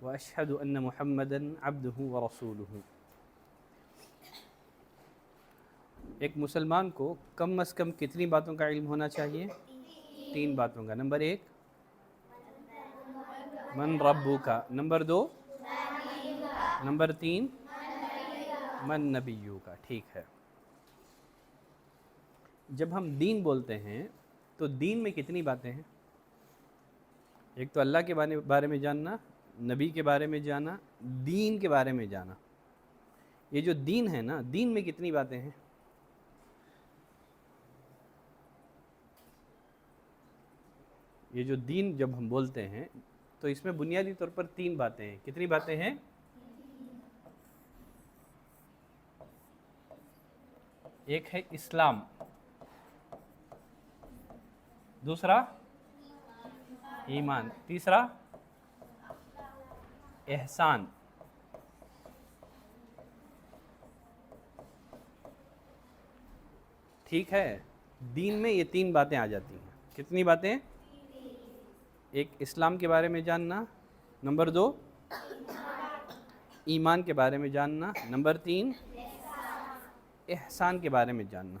وأشهد أن محمدا عبده ورسوله۔ ایک مسلمان کو کم از کم کتنی باتوں کا علم ہونا چاہیے؟ 3 باتوں کا۔ نمبر 1 من ربک، نمبر 2 نمبر 3 من نبیک۔ ٹھیک ہے، جب ہم دین بولتے ہیں تو دین میں کتنی باتیں ہیں؟ ایک تو اللہ کے بارے میں جاننا، نبی کے بارے میں جانا، دین کے بارے میں جانا۔ یہ جو دین ہے نا، دین میں کتنی باتیں ہیں؟ یہ جو دین جب ہم بولتے ہیں تو اس میں بنیادی طور پر 3 باتیں ہیں۔ کتنی باتیں ہیں؟ ایک ہے اسلام، دوسرا ایمان، تیسرا احسان۔ ٹھیک ہے، دین میں یہ 3 باتیں آ جاتی ہیں۔ کتنی باتیں؟ ایک اسلام کے بارے میں جاننا، نمبر 2 ایمان کے بارے میں جاننا، نمبر 3 احسان کے بارے میں جاننا۔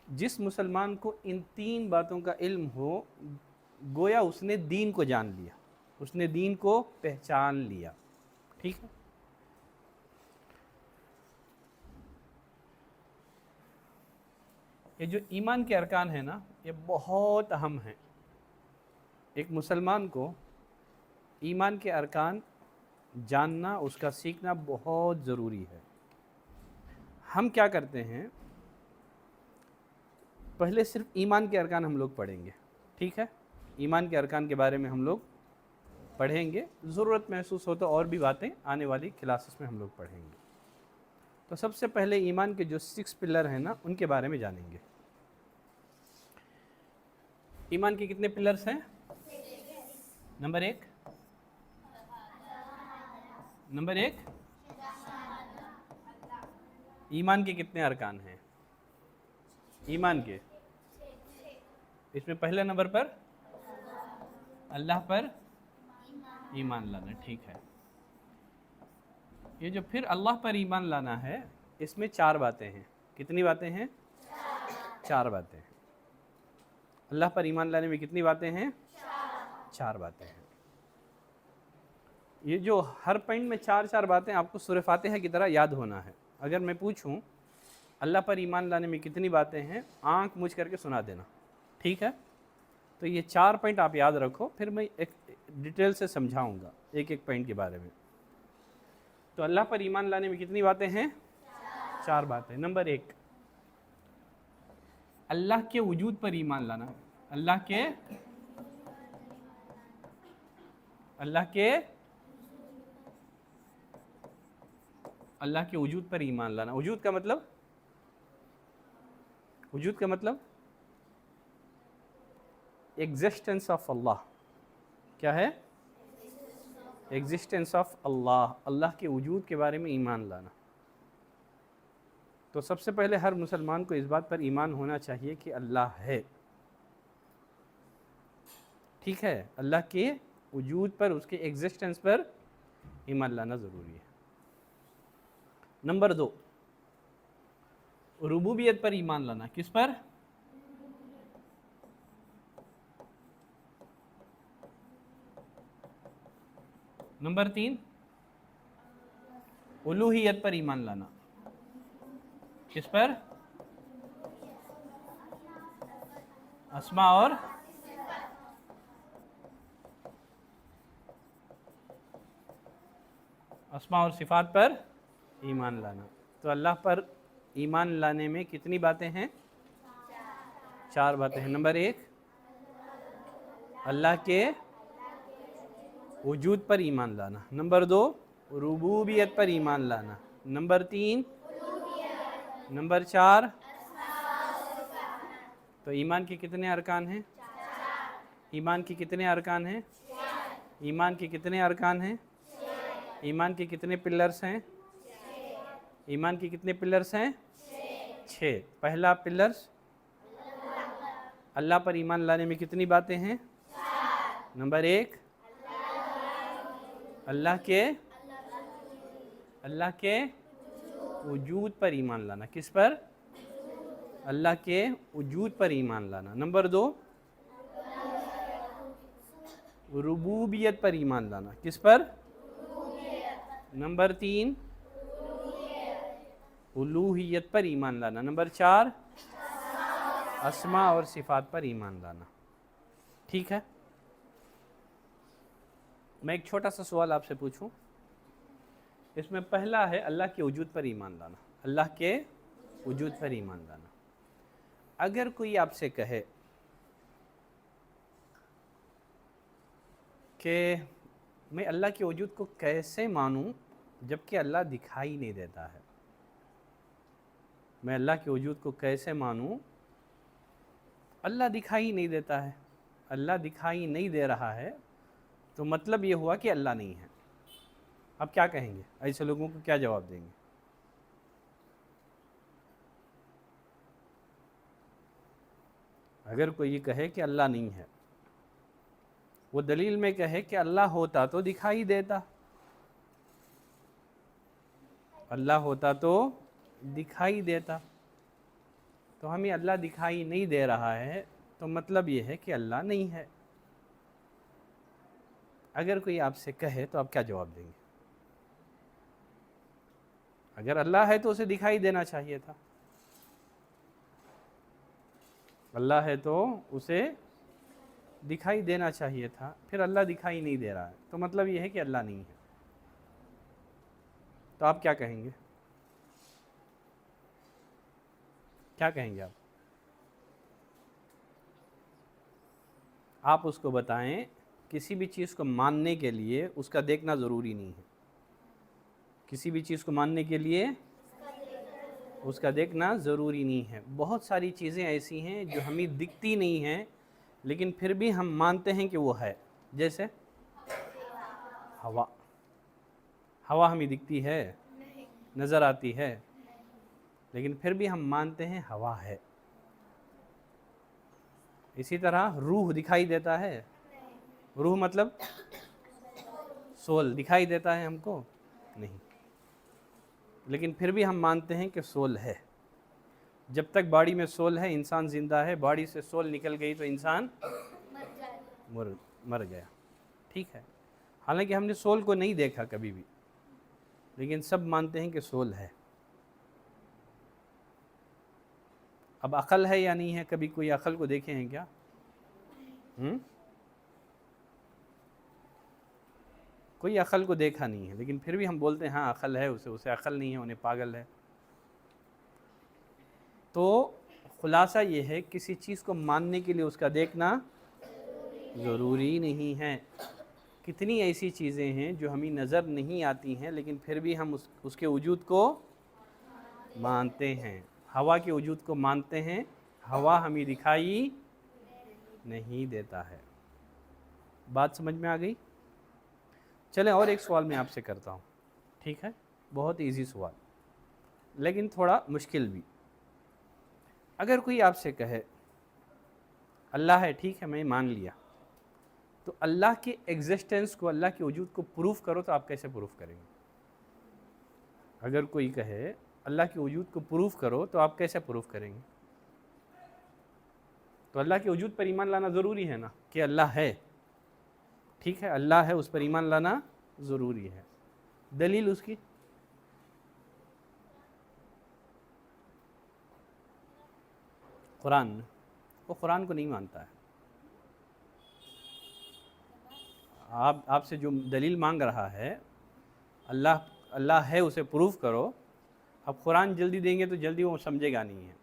جس مسلمان کو ان 3 باتوں کا علم ہو، گویا اس نے دین کو جان لیا، اس نے دین کو پہچان لیا۔ ٹھیک ہے، یہ جو ایمان کے ارکان ہیں نا، یہ بہت اہم ہیں۔ ایک مسلمان کو ایمان کے ارکان جاننا، اس کا سیکھنا بہت ضروری ہے۔ ہم کیا کرتے ہیں، پہلے صرف ایمان کے ارکان ہم لوگ پڑھیں گے۔ ٹھیک ہے، ایمان کے ارکان کے بارے میں ہم لوگ پڑھیں گے، ضرورت محسوس ہو تو اور بھی باتیں آنے والی کلاسز میں ہم لوگ پڑھیں گے۔ تو سب سے پہلے ایمان کے جو 6 پلر ہیں نا، ان کے بارے میں جانیں گے۔ ایمان کے کتنے پلرز ہیں؟ نمبر 1 نمبر 1 ایمان کے کتنے ارکان ہیں؟ ایمان کے، اس میں پہلے نمبر پر اللہ پر ایمان لانا۔ ٹھیک ہے، یہ جو پھر اللہ پر ایمان لانا ہے، اس میں 4 باتیں ہیں۔ کتنی باتیں ہیں؟ 4 باتیں ہیں۔ اللہ پر ایمان لانے میں کتنی باتیں ہیں؟ 4 باتیں ہیں۔ یہ جو ہر پوائنٹ میں 4 باتیں آپ کو سورہ فاتحہ کی طرح یاد ہونا ہے۔ اگر میں پوچھوں اللہ پر ایمان لانے میں کتنی باتیں ہیں، آنکھ موج کر کے سنا دینا۔ ٹھیک ہے، تو یہ 4 پوائنٹ آپ یاد رکھو، پھر میں ایک ڈیٹیل سے سمجھاؤں گا ایک پوائنٹ کے بارے میں۔ تو اللہ پر ایمان لانے میں کتنی باتیں ہیں؟ 4 باتیں۔ نمبر 1 اللہ کے وجود پر ایمان لانا۔ اللہ کے وجود پر ایمان لانا۔ وجود کا مطلب ایگزسٹنس آف اللہ۔ کیا ہے؟ ایگزسٹنس آف اللہ، اللہ کے وجود کے بارے میں ایمان لانا۔ تو سب سے پہلے ہر مسلمان کو اس بات پر ایمان ہونا چاہیے کہ اللہ ہے۔ ٹھیک ہے، اللہ کے وجود پر، اس کے ایگزسٹنس پر ایمان لانا ضروری ہے۔ نمبر 2 ربوبیت پر ایمان لانا۔ کس پر؟ نمبر 3 الوہیت پر ایمان لانا۔ کس پر؟ اسماء اور صفات پر ایمان لانا۔ تو اللہ پر ایمان لانے میں کتنی باتیں ہیں؟ 4 باتیں ہیں۔ نمبر 1 اللہ کے وجود پر ایمان لانا۔ نمبر 2 ربوبیت پر ایمان لانا۔ نمبر 3 نمبر 4 تو ایمان کے کتنے ارکان ہیں؟ ایمان کے کتنے ارکان ہیں؟ ایمان کے کتنے ارکان ہیں؟ ایمان کے کتنے پلرز ہیں؟ ایمان کے کتنے پلرز ہیں؟ 6۔ پہلا پلرز اللہ پر ایمان لانے میں کتنی باتیں ہیں؟ نمبر 1 اللہ کے وجود پر ایمان لانا. کس پر؟ اللہ کے وجود پر ایمان لانا. نمبر 2 ربوبیت پر ایمان لانا. کس پر؟ نمبر 3 الوہیت پر ایمان لانا. نمبر 4 اسماء اور صفات پر ایمان لانا. ٹھیک ہے، میں ایک چھوٹا سا سوال آپ سے پوچھوں. اس میں پہلا ہے اللہ کے وجود پر ایمان لانا. اللہ کے وجود پر ایمان لانا. اگر کوئی آپ سے کہے کہ میں اللہ کے وجود کو کیسے مانوں جبکہ اللہ دکھائی نہیں دیتا ہے، میں اللہ کے وجود کو کیسے مانوں، اللہ دکھائی نہیں دیتا ہے، اللہ دکھائی نہیں دے رہا ہے، تو مطلب یہ ہوا کہ اللہ نہیں ہے. اب کیا کہیں گے؟ ایسے لوگوں کو کیا جواب دیں گے؟ اگر کوئی یہ کہے کہ اللہ نہیں ہے، وہ دلیل میں کہے کہ اللہ ہوتا تو دکھائی دیتا، اللہ ہوتا تو دکھائی دیتا، تو ہمیں اللہ دکھائی نہیں دے رہا ہے تو مطلب یہ ہے کہ اللہ نہیں ہے. اگر کوئی آپ سے کہے تو آپ کیا جواب دیں گے؟ اگر اللہ ہے تو اسے دکھائی دینا چاہیے تھا، اللہ ہے تو اسے دکھائی دینا چاہیے تھا، پھر اللہ دکھائی نہیں دے رہا ہے تو مطلب یہ ہے کہ اللہ نہیں ہے. تو آپ کیا کہیں گے؟ کیا کہیں گے آپ اس کو بتائیں کسی بھی چیز کو ماننے کے لیے اس کا دیکھنا ضروری نہیں ہے. کسی بھی چیز کو ماننے کے لیے اس کا دیکھنا ضروری نہیں ہے. بہت ساری چیزیں ایسی ہیں جو ہمیں دکھتی نہیں ہیں لیکن پھر بھی ہم مانتے ہیں کہ وہ ہے. جیسے ہوا ہمیں دکھتی ہے، نظر آتی ہے، لیکن پھر بھی ہم مانتے ہیں ہوا ہے. اسی طرح روح دکھائی دیتا ہے، روح مطلب سول دکھائی دیتا ہے ہم کو؟ نہیں، لیکن پھر بھی ہم مانتے ہیں کہ سول ہے. جب تک باڈی میں سول ہے انسان زندہ ہے، باڈی سے سول نکل گئی تو انسان مر گیا. ٹھیک ہے، حالانکہ ہم نے سول کو نہیں دیکھا کبھی بھی، لیکن سب مانتے ہیں کہ سول ہے. اب عقل ہے یا نہیں ہے؟ کبھی کوئی عقل کو دیکھے ہیں کیا؟ کوئی عقل کو دیکھا نہیں ہے، لیکن پھر بھی ہم بولتے ہیں ہاں عقل ہے، اسے عقل نہیں ہے، انہیں پاگل ہے. تو خلاصہ یہ ہے کسی چیز کو ماننے کے لیے اس کا دیکھنا ضروری نہیں ہے. کتنی ایسی چیزیں ہیں جو ہمیں نظر نہیں آتی ہیں لیکن پھر بھی ہم اس کے وجود کو مانتے ہیں. ہوا کے وجود کو مانتے ہیں، ہوا ہمیں دکھائی نہیں دیتا ہے. بات سمجھ میں آ گئی؟ چلیں اور ایک سوال میں آپ سے کرتا ہوں. ٹھیک ہے، بہت ایزی سوال لیکن تھوڑا مشکل بھی. اگر کوئی آپ سے کہے اللہ ہے، ٹھیک ہے میں مان لیا، تو اللہ کے ایگزسٹنس کو، اللہ کے وجود کو پروف کرو، تو آپ کیسے پروف کریں گے؟ اگر کوئی کہے اللہ کے وجود کو پروف کرو تو آپ کیسے پروف کریں گے؟ تو اللہ کے وجود پر ایمان لانا ضروری ہے نا کہ اللہ ہے. ٹھیک ہے، اللہ ہے، اس پر ایمان لانا ضروری ہے. دلیل اس کی قرآن. وہ قرآن کو نہیں مانتا ہے. آپ سے جو دلیل مانگ رہا ہے اللہ ہے، اسے پروف کرو. اب قرآن جلدی دیں گے تو جلدی وہ سمجھے گا نہیں ہے.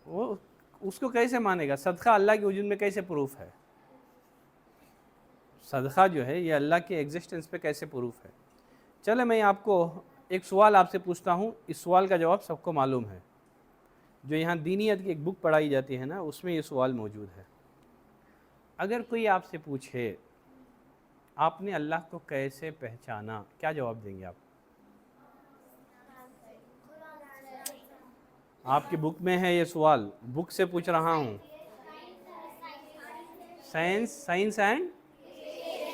وہ اس کو کیسے مانے گا؟ صدقہ اللہ کے وجود میں کیسے پروف ہے؟ صدقہ جو ہے یہ اللہ کے ایگزسٹنس پہ کیسے پروف ہے؟ چلے میں آپ کو ایک سوال آپ سے پوچھتا ہوں، اس سوال کا جواب سب کو معلوم ہے. جو یہاں دینیت کی ایک بک پڑھائی جاتی ہے نا، اس میں یہ سوال موجود ہے. اگر کوئی آپ سے پوچھے آپ نے اللہ کو کیسے پہچانا، کیا جواب دیں گے آپ؟ آپ کی بک میں ہے یہ سوال، بک سے پوچھ رہا ہوں. Science and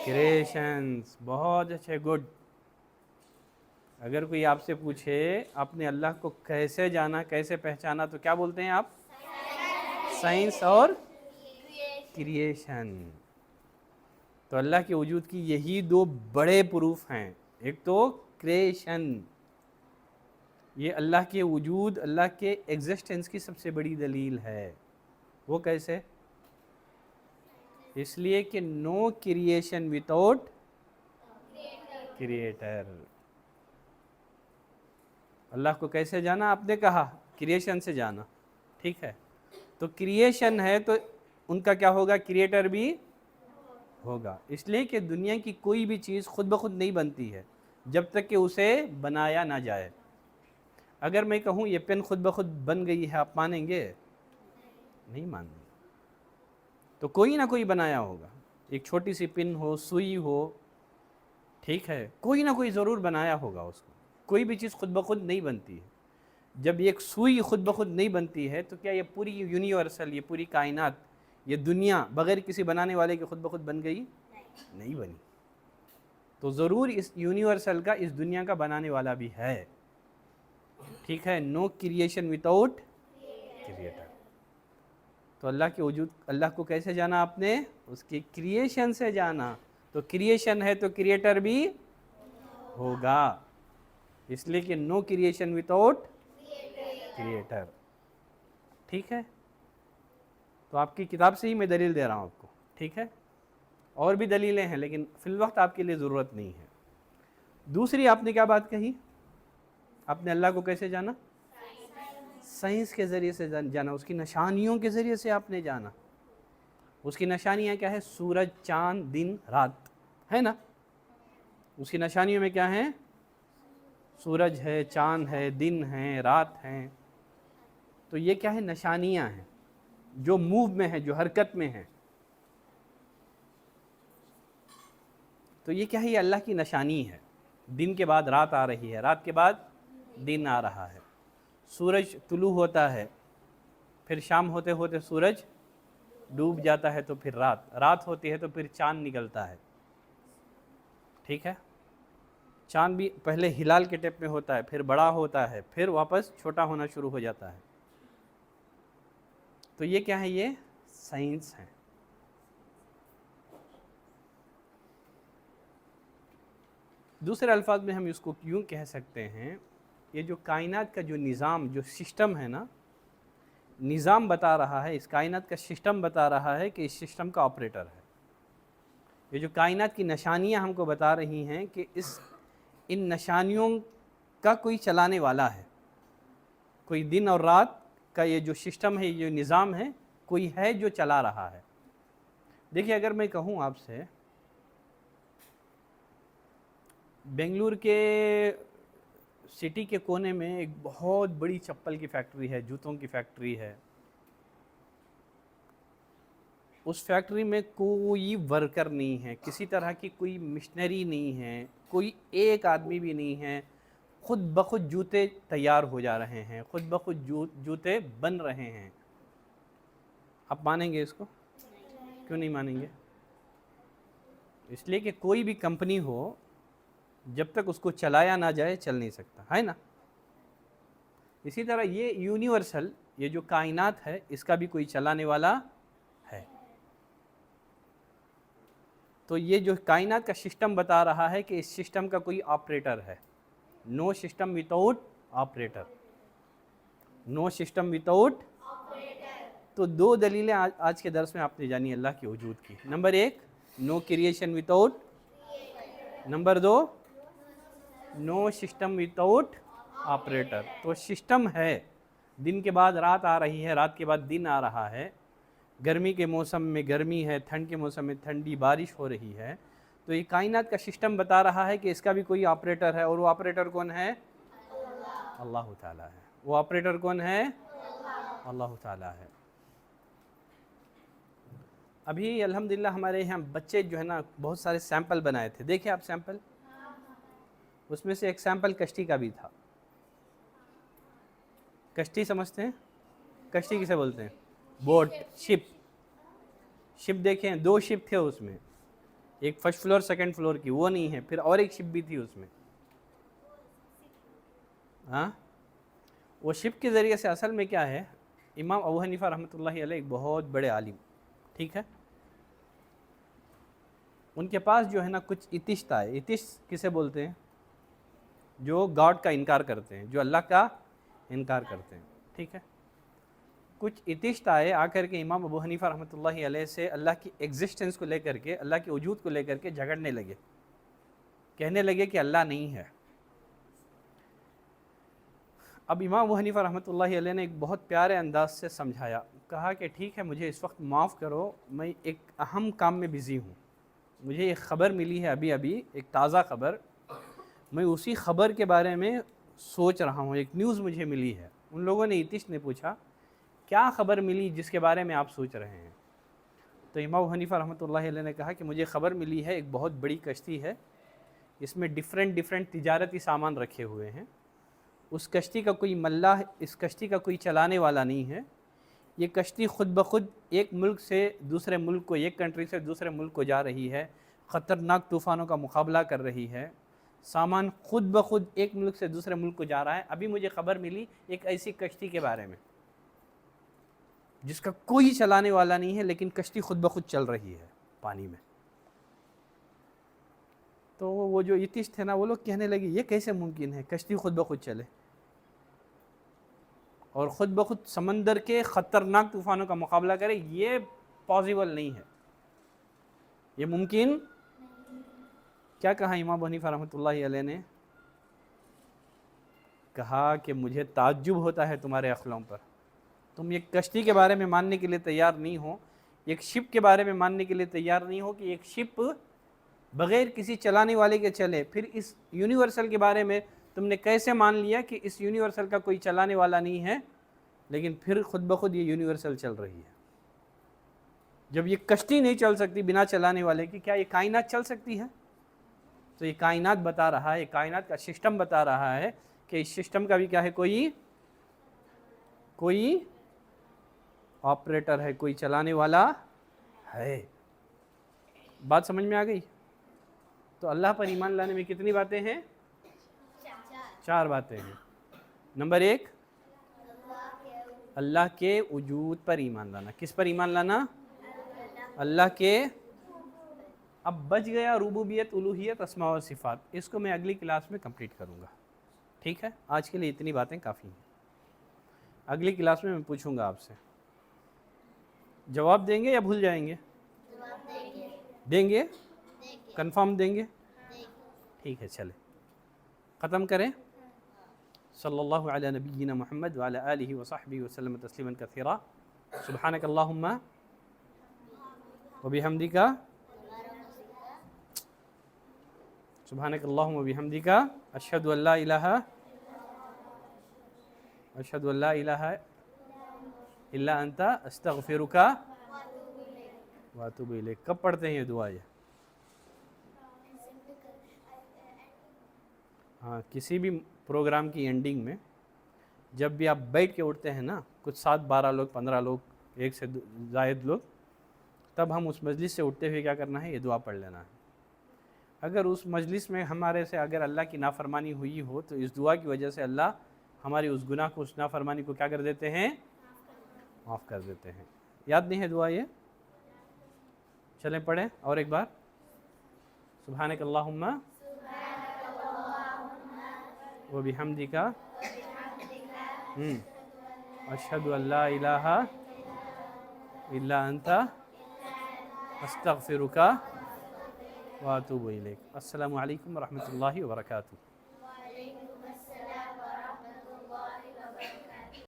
creations. बहुत अच्छे, गुड। अगर कोई आपसे पूछे आपने अल्लाह को कैसे जाना, कैसे पहचाना, तो क्या बोलते हैं आप? साइंस और क्रिएशन। तो अल्लाह के वजूद की यही दो बड़े प्रूफ हैं। एक तो क्रिएशन, ये अल्लाह के वजूद, अल्लाह के एग्जिस्टेंस की सबसे बड़ी दलील है। वो कैसे? इसलिए कि नो क्रिएशन विदाउट क्रिएटर। अल्लाह को कैसे जाना? आपने कहा क्रिएशन से जाना, ठीक है। तो क्रिएशन है तो उनका क्या होगा? क्रिएटर भी होगा। इसलिए कि दुनिया की कोई भी चीज़ खुद ब खुद नहीं बनती है जब तक कि उसे बनाया ना जाए। अगर मैं कहूँ ये पेन खुद ब खुद बन गई है, आप मानेंगे? नहीं मानेंगे। तो कोई ना कोई बनाया होगा। एक छोटी सी पिन हो, सुई हो, ठीक है, कोई ना कोई ज़रूर बनाया होगा उसको। कोई भी चीज़ खुद ब खुद नहीं बनती है। जब एक सुई खुद ब खुद नहीं बनती है तो क्या ये पूरी यूनिवर्सल, ये पूरी कायनात, ये दुनिया बग़ैर किसी बनाने वाले के खुद ब खुद बन गई? नहीं बनी। तो ज़रूर इस यूनिवर्सल का, इस दुनिया का बनाने वाला भी है, ठीक है। No creation without creator. तो अल्लाह के वजूद, अल्लाह को कैसे जाना आपने? उसकी क्रिएशन से जाना। तो क्रिएशन है तो क्रिएटर भी होगा, इसलिए कि नो क्रिएशन विदाउट क्रिएटर, ठीक है। तो आपकी किताब से ही मैं दलील दे रहा हूँ आपको, ठीक है। और भी दलीलें हैं लेकिन फिल वक्त आपके लिए ज़रूरत नहीं है। दूसरी आपने क्या बात कही? आपने अल्लाह को कैसे जाना? साइंस के ज़रिए से जाना, उसकी निशानियों के ज़रिए से आपने जाना। उसकी निशानियाँ क्या है? सूरज, चाँद, दिन, रात, है ना। उसकी निशानियों में क्या है? सूरज है, चाँद है, दिन है, रात हैं। तो ये क्या है? निशानियाँ हैं जो मूव में है, जो हरकत में है। तो ये क्या है? ये अल्लाह की निशानी है। दिन के बाद रात आ रही है, रात के बाद दिन आ रहा है। सूरज तुलू होता है, फिर शाम होते होते सूरज डूब जाता है, तो फिर रात होती है, तो फिर चाँद निकलता है, ठीक है। चाँद भी पहले हिलाल के टेप में होता है, फिर बड़ा होता है, फिर वापस छोटा होना शुरू हो जाता है। तो ये क्या है? ये साइंस है। दूसरे अल्फाज में हम इसको यूँ कह सकते हैं, ये जो कायनात का जो निज़ाम, जो सिस्टम है ना, निज़ाम बता रहा है, इस कायनात का सिस्टम बता रहा है कि इस सिस्टम का ऑपरेटर है। ये जो कायनात की निशानियाँ हमको बता रही हैं कि इन निशानियों का कोई चलाने वाला है, कोई दिन और रात का ये जो सिस्टम है, ये निज़ाम है, कोई है जो चला रहा है। देखिए, अगर मैं कहूँ आपसे बेंगलुरु के सिटी के कोने में एक बहुत बड़ी चप्पल की फैक्ट्री है, जूतों की फैक्ट्री है। उस फैक्ट्री में कोई वर्कर नहीं है, किसी तरह की कोई मशीनरी नहीं है, कोई एक आदमी भी नहीं है। खुद ब खुद जूते तैयार हो जा रहे हैं, खुद ब खुद जूते बन रहे हैं। आप मानेंगे इसको? क्यों नहीं मानेंगे? इसलिए कि कोई भी कंपनी हो, जब तक उसको चलाया ना जाए चल नहीं सकता, है ना। इसी तरह ये यूनिवर्सल, ये जो कायनात है, इसका भी कोई चलाने वाला है। तो ये जो कायनात का सिस्टम बता रहा है कि इस सिस्टम का कोई ऑपरेटर है। No system without operator, no system without. तो दो दलीलें आज के दर्स में आपने जानी अल्लाह के वजूद की। नंबर एक, नो क्रिएशन विदाउट। नंबर दो, नो सिस्टम विदाउट ऑपरेटर। तो सिस्टम है, दिन के बाद रात आ रही है, रात के बाद दिन आ रहा है, गर्मी के मौसम में गर्मी है, ठंड के मौसम में ठंडी, बारिश हो रही है। तो ये कायनात का सिस्टम बता रहा है कि इसका भी कोई ऑपरेटर है, और वो ऑपरेटर कौन है? अल्लाह ताला है। वो ऑपरेटर कौन है? अल्लाह ताला है। अभी अल्हम्दुलिल्लाह हमारे यहाँ बच्चे जो है ना, बहुत सारे सैंपल बनाए थे, देखे आप सैंपल? उसमें से एक सैंपल कश्ती का भी था। कश्ती समझते हैं? कश्ती किसे बोलते हैं? Boat, ship. शिप देखें, 2 शिप थे उसमें, एक फर्स्ट फ्लोर सेकंड फ्लोर की, वो नहीं है, फिर और एक शिप भी थी उसमें। हाँ, वो शिप के ज़रिए से असल में क्या है, इमाम अबू हनीफा रहमतुल्लाहि अलैह एक बहुत बड़े आलिम, ठीक है, उनके पास जो है ना कुछ इतिश्त आए। इतिश्त किसे बोलते हैं? जो गॉड का इनकार करते हैं, जो अल्लाह का इनकार करते हैं, ठीक है। कुछ इतिश्त आए आकर के इमाम अबू हनीफा रहमतुल्लाहि अलैह से अल्लाह की एग्जिस्टेंस को लेकर के, अल्लाह के वजूद को लेकर के झगड़ने लगे, कहने लगे कि अल्लाह नहीं है। अब इमाम अबू हनीफा रहमतुल्लाहि अलैह ने एक बहुत प्यारे अंदाज से समझाया, कहा कि ठीक है, मुझे इस वक्त माफ़ करो, मैं एक अहम काम में बिज़ी हूँ, मुझे एक ख़बर मिली है अभी अभी, एक ताज़ा ख़बर, मैं उसी ख़बर के बारे में सोच रहा हूँ, एक न्यूज़ मुझे मिली है। उन लोगों ने, इतिश ने पूछा, क्या ख़बर मिली जिसके बारे में आप सोच रहे हैं? तो इमाम हनीफ़ा रहमतुल्लाहि अलैह ने कहा कि मुझे ख़बर मिली है, एक बहुत बड़ी कश्ती है, इसमें डिफरेंट तिजारती सामान रखे हुए हैं, उस कश्ती का कोई मल्लाह, इस कश्ती का कोई चलाने वाला नहीं है, ये कश्ती ख़ुद ब खुद एक मुल्क से दूसरे मुल्क को, एक कंट्री से दूसरे मुल्क को जा रही है, ख़तरनाक तूफ़ानों का मुकाबला कर रही है, सामान ख़ुद ब खुद एक मुल्क से दूसरे मुल्क को जा रहा है। अभी मुझे ख़बर मिली एक ऐसी कश्ती के बारे में जिसका कोई चलाने वाला नहीं है, लेकिन कश्ती ख़ुद ब खुद चल रही है पानी में। तो वो जो इतिश थे ना, वो लोग कहने लगे, ये कैसे मुमकिन है, कश्ती ख़ुद ब खुद चले और ख़ुद ब खुद समंदर के ख़तरनाक तूफ़ानों का मुकाबला करे, ये पॉसिबल नहीं है, ये मुमकिन। क्या कहा इमाम अबू हनीफा रहमतुल्लाहि अलैह ने? कहा कि मुझे ताज्जुब होता है तुम्हारे अक़लों पर, तुम एक कश्ती के बारे में मानने के लिए तैयार नहीं हो, एक शिप के बारे में मानने के लिए तैयार नहीं हो कि एक शिप बग़ैर किसी चलाने वाले के चले, फिर इस यूनिवर्सल के बारे में तुमने कैसे मान लिया कि इस यूनिवर्सल का कोई चलाने वाला नहीं है, लेकिन फिर ख़ुद ब खुद ये यूनिवर्सल चल रही है। जब ये कश्ती नहीं चल सकती बिना चलाने वाले की, क्या ये कायनात चल सकती है? तो ये कायनात बता रहा है, कायनात का सिस्टम बता रहा है कि इस सिस्टम का भी क्या है, कोई ऑपरेटर है, कोई चलाने वाला है। बात समझ में आ गई? तो अल्लाह पर ईमान लाने में कितनी बातें हैं? 4 बातें हैं। नंबर 1, अल्लाह के वजूद पर ईमान लाना। किस पर ईमान लाना? अल्लाह के। अब बच गया रुबूबियत, उलूहियत, अस्मा व सिफ़ात, इसको मैं अगली क्लास में कंप्लीट करूँगा, ठीक है। आज के लिए इतनी बातें काफ़ी हैं, अगली क्लास में मैं पूछूँगा आपसे, जवाब देंगे या भूल जाएंगे? देंगे? कंफर्म देंगे? ठीक है, चले ख़त्म करें। सल्लल्लाहु अला नबिय्यिना मुहम्मद व अला आलिहि व सहबिहि व सल्लम तस्लीमन कसीरा। सुब्हानक अल्लाहुम्मा व बिहम्दिका, सुब्हानक अल्लाहुम्मा व बिहम्दिका, अशहदु अल्ला इलाहा इल्ला अंता अस्तगफिरुका व अतूबु इलैक। कब पढ़ते हैं ये दुआ? ये हाँ, किसी भी प्रोग्राम की एंडिंग में जब भी आप बैठ के उठते हैं ना, कुछ 7-12 लोग, 15 लोग, एक से ज़ायद लोग, तब हम उस मजलिस से उठते हुए क्या करना है, ये दुआ पढ़ लेना है। अगर उस मजलिस में हमारे से अगर अल्लाह की नाफरमानी हुई हो, तो इस दुआ की वजह से अल्लाह हमारी उस गुनाह को, उस नाफरमानी को क्या कर देते हैं? माफ़ कर देते हैं। याद नहीं है दुआ ये? चलें पढ़ें और एक बार। सुब्हानक अल्लाहुम्मा व बिहम्दिका, अशहदु अल्ला इलाहा इल्ला अंता अस्तगफिरुका व अतूबु इलैक। अस्सलामु अलैकुम व रहमतुल्लाहि व बरकातुहू।